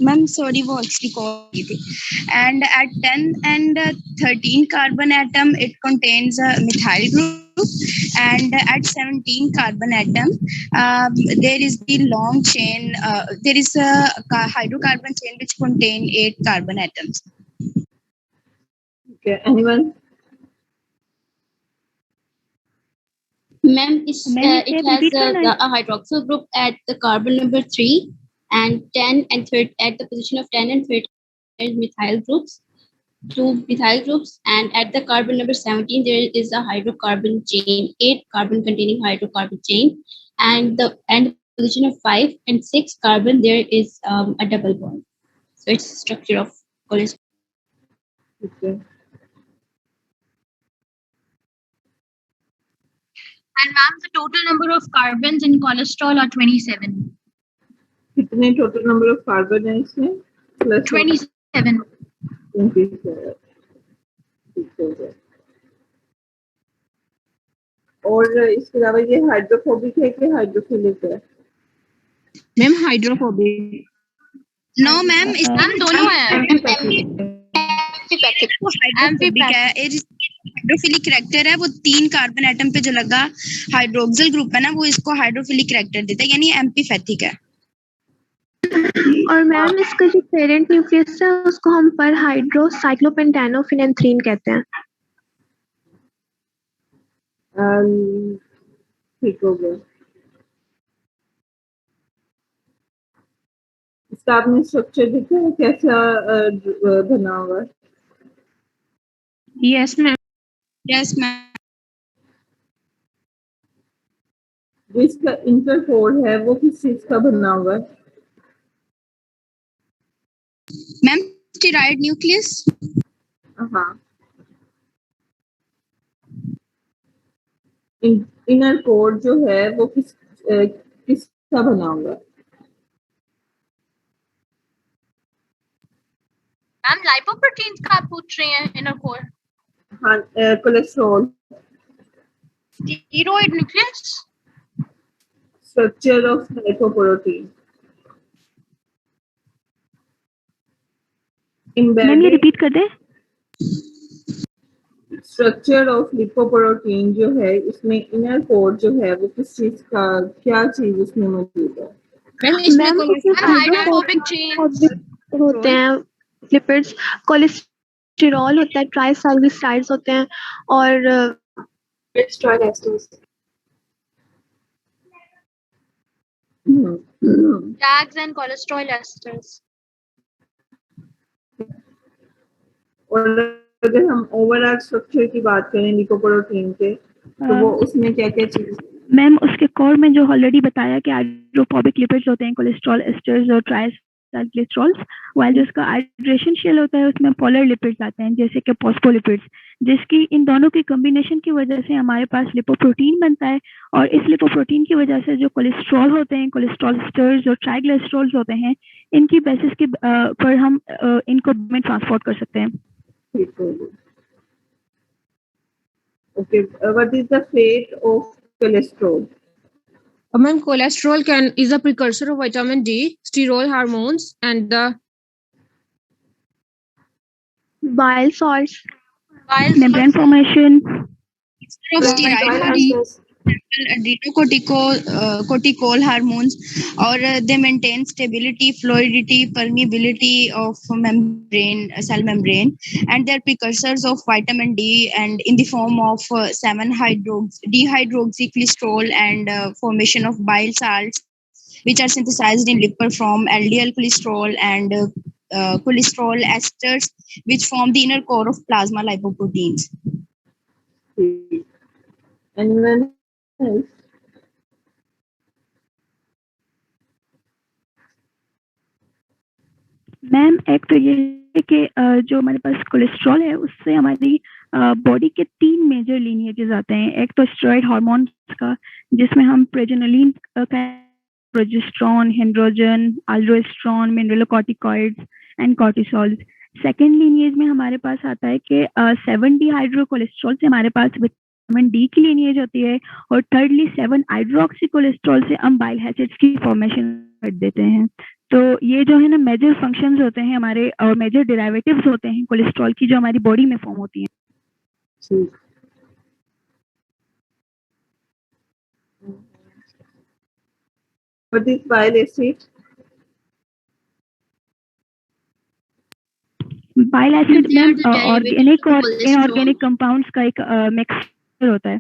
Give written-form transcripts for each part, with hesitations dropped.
Ma'am sorry वो actually call की थी. And at 10 and 13 carbon atom it contains a methyl group, and at 17 carbon atom there is the long chain, there is a hydrocarbon chain which contain 8 carbon atoms. Okay, anyone? Ma'am, it has a hydroxyl group at the carbon number 3, and 10 and 30 at the position of 10 and 30 is methyl groups, 2 methyl groups, and at the carbon number 17 there is a hydrocarbon chain, 8 carbon containing hydrocarbon chain, and the position of 5 and 6 carbon there is a double bond. So it's structure of cholesterol. Okay. And ma'am, the total number of carbons in cholesterol are 27. कितने total number of carbon है इसमें? 27. 27. ठीक हो गया. और इसके अलावा ये हाइड्रोफोबिक है कि हाइड्रोफिलिक है? Ma'am hydrophobic. No ma'am, ma'am दोनों है. हाइड्रोफिलिक कैरेक्टर है, वो 3 कार्बन एटम पे जो लगा हाइड्रोक्सिल ग्रुप है ना, वो इसको हाइड्रोफिलिक कैरेक्टर देता है, यानी एम्फीपैथिक है. और मैम इसका जो पेरेंट न्यूक्लियस है उसको हम पर हाइड्रो साइक्लोपेंटानोफिनेंथ्रीन कहते हैं. ठीक हो गया. इसका आपने स्ट्रक्चर देखा है कैसा बना हुआ है? Yes ma'am. Yes ma'am. जो इसका इंटरकोर है वो किस चीज का बना हुआ है? Ma'am steroid nucleus. हाँ. इनर कोर जो है वो किसका बना हुआ है? मैम लाइपोप्रोटीन्स का आप पूछ रहे हैं इनर कोर. हाँ, cholesterol. Steroid nucleus. Structure of lipoprotein. Ma'am ये रिपीट कर दे. स्ट्रक्चर ऑफ लिपोप्रोटीन जो है इसमें इनर कोर जो है वो किस चीज का, क्या चीज उसमें मौजूद है? मैम हाइड्रोफोबिक चेन होते हैं, लिपिड्स, कोलेस्टेरॉल होता है, ट्राइसैलिसाइड्स होते हैं और cholesterol asters. Tags and cholesterol asters. और अगर हम ओवरऑल स्ट्रक्चर की बात करें लिपोप्रोटीन के तो वो उसमें क्या क्या चीज? मैम उसके कोर में जो ऑलरेडी बताया कि हाइड्रोफोबिक लिपिड्स होते हैं, कोलेस्ट्रॉल एस्टर्स और ट्राइसैलिसाइड्स, वाइल जिसका हाइड्रेशन शेल होता है उसमें पोलर लिपिड्स आते हैं जैसे कि फॉस्फोलिपिड्स, जिसकी इन दोनों की कॉम्बिनेशन की वजह से हमारे पास लिपोप्रोटीन बनता है. और इस लिपोप्रोटीन की वजह से जो कोलेस्ट्रॉल होते हैं, कोलेस्ट्रॉल एस्टर्स और ट्राइग्लिसरॉल्स होते हैं, इनकी बेसिस के पर हम इनको में ट्रांसपोर्ट कर सकते हैं. Okay, what is the fate of cholesterol? Ma'am, cholesterol is a precursor of vitamin D, steroid hormones, and the bile salts, membrane formation. of steroid adrenocortical hormones, or they maintain stability, fluidity, permeability of cell membrane, and they're precursors of vitamin D, and in the form of 7-dehydroxycholesterol and formation of bile salts, which are synthesized in liver from LDL cholesterol and cholesterol esters, which form the inner core of plasma lipoproteins. Anyone else? Ma'am एक तो ये है कि जो हमारे पास cholesterol है उससे हमारी बॉडी के 3 मेजर लीनिएजेस आते हैं. एक तो स्टेरॉइड हार्मोन्स का, जिसमें हम pregnenolone, progesterone, androgen, aldosterone, mineralocorticoids and cortisol. Second lineage में हमारे पास आता है कि 7-dehydrocholesterol से हमारे पास विटामिन डी की लीनिएज होती है, और थर्डली 7-hydroxycholesterol से हम बाइल एसिड्स की फॉर्मेशन कर देते हैं. तो ये जो है ना मेजर फंक्शंस होते हैं हमारे और मेजर डेरिवेटिव्स होते हैं कोलेस्ट्रॉल की जो हमारी बॉडी में फॉर्म होती हैं. ठीक. What is bile acid? Bile acid They are the organic और derivatives of inorganic cholesterol. Compounds का एक मिक्सचर होता है.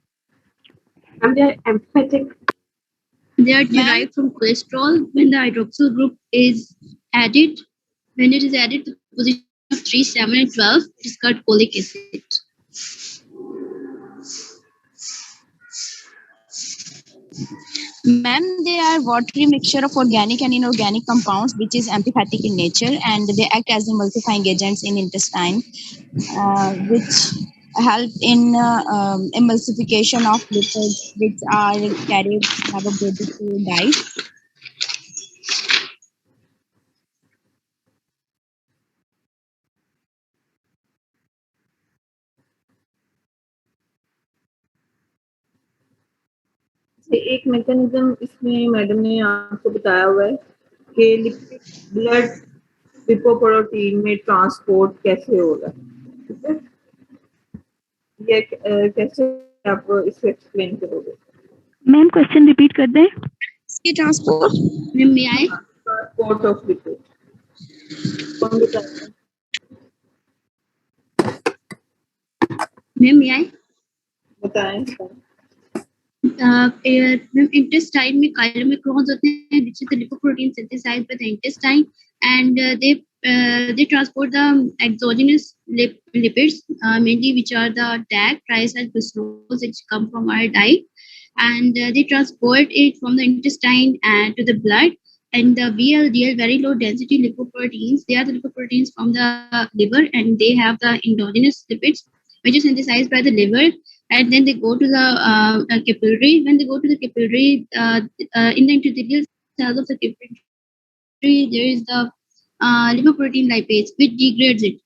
And they are amphetic. They are derived from cholesterol. When the hydroxyl group is added, when it is added to the position of 3, 7, and 12, it is called cholic acid. Ma'am, they are watery mixture of organic and inorganic compounds, which is amphipathic in nature, and they act as emulsifying agents in intestine, which help in emulsification of lipids, which are carried have a body to diet. एक mechanism इसमें madam ने आपको बताया हुआ है कि lipid blood lipoprotein में transport कैसे होगा. ठीक है, ये कैसे आप इसको एक्सप्लेन करोगे. मैम क्वेश्चन रिपीट कर दें. इसकी transport May I? Transport of lipid कौन बताएगा. May I? बताएं. Intestine में chylomicrons होते हैं, which is the lipoprotein synthesized by the intestine, and they transport the exogenous lipids, mainly which are the DAC, triacylglycerols, which come from our diet, and they transport it from the intestine and to the blood. And the VLDL, very low density lipoproteins, they are the lipoproteins from the liver, and they have the endogenous lipids, which is synthesized by the liver, and then they go to the capillary. When they go to the capillary, in the endothelial cells of the capillary, there is the lipoprotein lipase, which degrades it.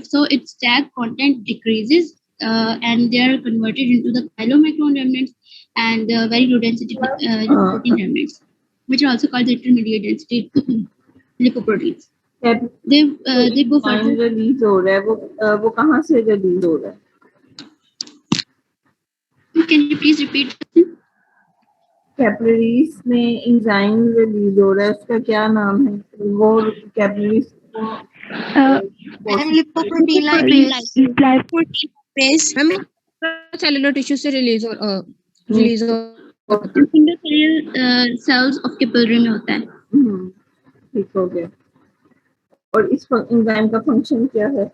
So its tag content decreases, and they are converted into the chylomicron remnants and very low density lipoprotein remnants, which are also called the intermediate density lipoproteins. They go further. Release हो रहा है वो कहाँ से release हो रहा है. Can you please repeat? Capillaries में एंजाइम रिलीज हो रहा है, उसका क्या नाम है. वो capillaries lipoprotein lipase. Ma'am cellular tissue से release Single cell cells of capillary में होता है. ठीक हो गया. और इस एंजाइम का फंक्शन क्या है.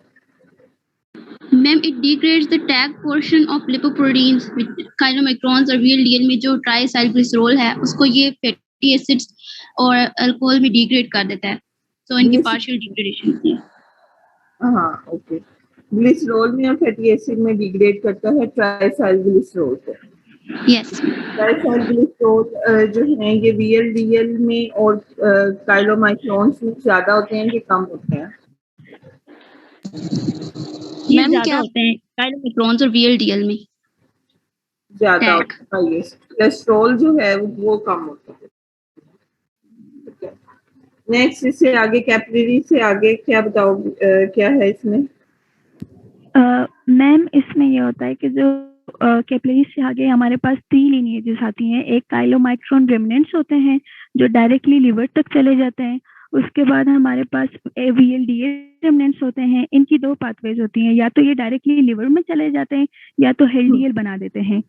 Ma'am, it degrades the tag portion of lipoproteins with chylomicrons और VLDL में जो triacylglycerol है उसको ये fatty acids और अल्कोहल में degrade कर देता है. So इनकी partial degradation होती है. हाँ, ओके. ग्लिसरॉल में और फैटी एसिड में डिग्रेड करता है ट्राइसाइलग्लिसरॉल को. Yes. ट्राइसाइलग्लिसरॉल जो है ये VLDL में और काइलोमाइक्रोन्स में ज्यादा होते हैं कि कम होते हैं. ये ज्यादा होते हैं chylomicrons और VLDL में. ज्यादा होता है. ये कोलेस्ट्रॉल जो है वो कम होता है. नेक्स्ट इससे आगे कैपिलरी से आगे क्या बताओ क्या है इसमें. मैम इसमें ये होता है कि जो कैपिलरी से आगे हमारे पास 3 लिनिएजेस आती हैं. एक काइलोमाइक्रोन रेमिनेंट्स होते हैं जो डायरेक्टली लिवर तक चले जाते हैं. उसके बाद हमारे पास VLDL रेमिनेंट्स होते हैं. इनकी 2 पाथवेज होती हैं, या तो ये डायरेक्टली लिवर में चले जाते हैं या तो LDL बना देते हैं.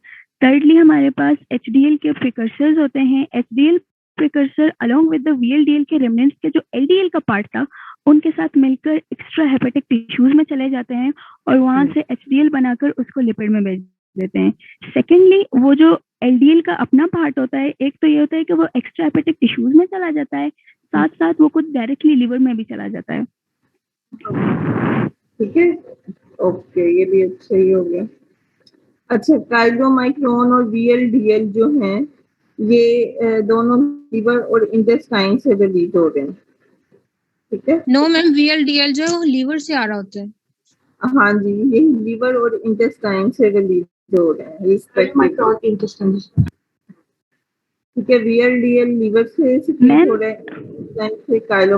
थर्डली हमारे पास HDL के प्रिकर्सर्स होते हैं. HDL precursor along with the VLDL के रेमिनेंट्स के जो LDL का पार्ट था उनके साथ मिलकर एक्स्ट्रा हेपेटिक टिश्यूज में चले जाते हैं और वहां से HDL बनाकर उसको लिपिड में भेज देते हैं. सेकेंडली वो जो LDL का अपना पार्ट होता है, एक तो ये होता है कि वो एक्स्ट्रा हेपेटिक टिश्यूज में चला जाता है, साथ साथ वो कुछ डायरेक्टली लिवर में भी चला जाता है. ठीक है, ओके. ये भी अच्छा ही हो गया. अच्छा, काइलोमाइक्रोन और VLDL जो हैं ये दोनों लिवर और इंटेस्टाइन से रिलीज हो रहे हैं. ठीक है. नो मैम, VLDL जो लीवर से आ रहा होता है. हाँ जी, ये लिवर और इंटेस्टाइन से रिलीज हो रहे हैं रिस्पेक्टिवली. ठीक है, VLDL लीवर से सिक्रीट हो रहा है, then फिर काइलो